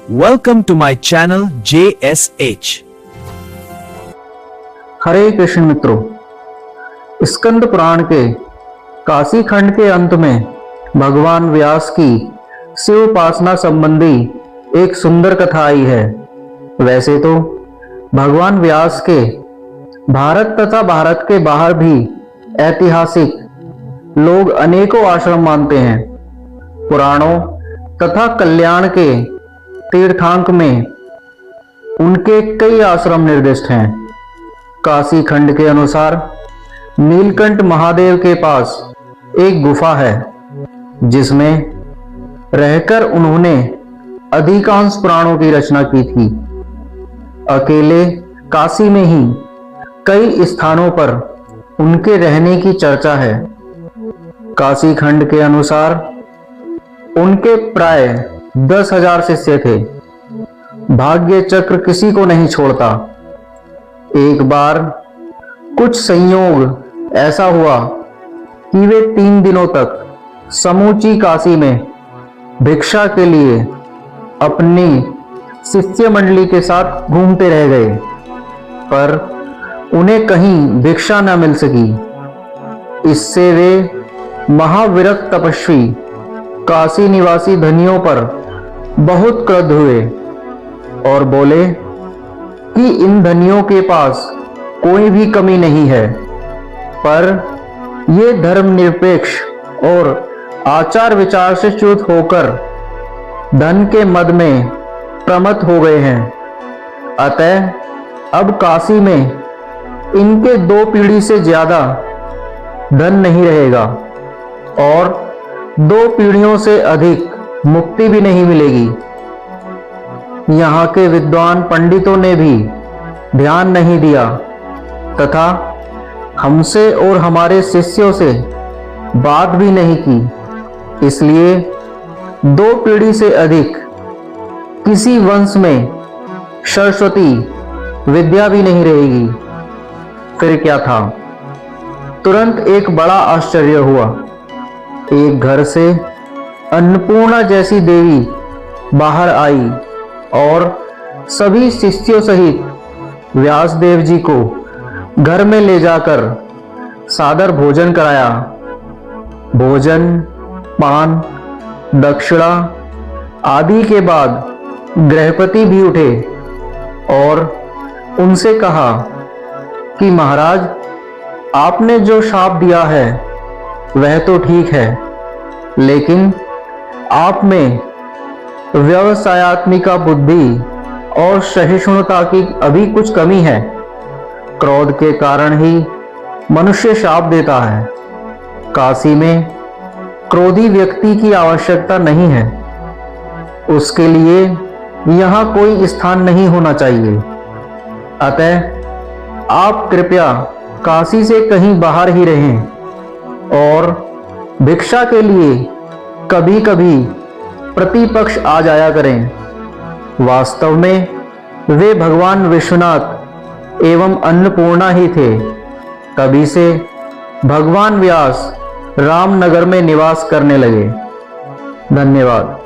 Welcome to my channel JSH. हरे कृष्ण मित्रों, स्कंद पुराण के काशी खंड के अंत में भगवान व्यास की शिव उपासना संबंधी एक सुंदर कथा आई है। वैसे तो भगवान व्यास के भारत तथा भारत के बाहर भी ऐतिहासिक लोग अनेकों आश्रम मानते हैं। पुराणों तथा कल्याण के तीर्थांक में उनके कई आश्रम निर्दिष्ट हैं। काशी खंड के अनुसार नीलकंठ महादेव के पास एक गुफा है जिसमें रहकर उन्होंने अधिकांश पुराणों की रचना की थी। अकेले काशी में ही कई स्थानों पर उनके रहने की चर्चा है। काशी खंड के अनुसार उनके प्राय 10,000 शिष्य थे। भाग्य चक्र किसी को नहीं छोड़ता। एक बार कुछ संयोग ऐसा हुआ कि वे 3 दिनों तक समूची काशी में भिक्षा के लिए अपनी शिष्य मंडली के साथ घूमते रह गए, पर उन्हें कहीं भिक्षा न मिल सकी। इससे वे महाविरक्त तपस्वी काशी निवासी धनियों पर बहुत क्रुद्ध हुए और बोले कि इन धनियों के पास कोई भी कमी नहीं है, पर ये धर्मनिरपेक्ष और आचार विचार से च्युत होकर धन के मद में प्रमत्त हो गए हैं। अतः अब काशी में इनके 2 पीढ़ी से ज्यादा धन नहीं रहेगा और 2 पीढ़ियों से अधिक मुक्ति भी नहीं मिलेगी। यहाँ के विद्वान पंडितों ने भी ध्यान नहीं दिया तथा हमसे और हमारे शिष्यों से बात भी नहीं की। इसलिए 2 पीढ़ी से अधिक किसी वंश में सरस्वती विद्या भी नहीं रहेगी। फिर क्या था, तुरंत एक बड़ा आश्चर्य हुआ। एक घर से अन्नपूर्णा जैसी देवी बाहर आई और सभी शिष्यों सहित व्यासदेव जी को घर में ले जाकर सादर भोजन कराया। भोजन, पान, दक्षिणा आदि के बाद गृहपति भी उठे और उनसे कहा कि महाराज, आपने जो शाप दिया है वह तो ठीक है, लेकिन आप में व्यवसायत्मिका बुद्धि और सहिष्णुता की अभी कुछ कमी है। क्रोध के कारण ही मनुष्य शाप देता है। काशी में क्रोधी व्यक्ति की आवश्यकता नहीं है। उसके लिए यहाँ कोई स्थान नहीं होना चाहिए। अतः आप कृपया काशी से कहीं बाहर ही रहें और भिक्षा के लिए कभी कभी प्रतिपक्ष आ जाया करें। वास्तव में वे भगवान विश्वनाथ एवं अन्नपूर्णा ही थे। तभी से भगवान व्यास रामनगर में निवास करने लगे। धन्यवाद।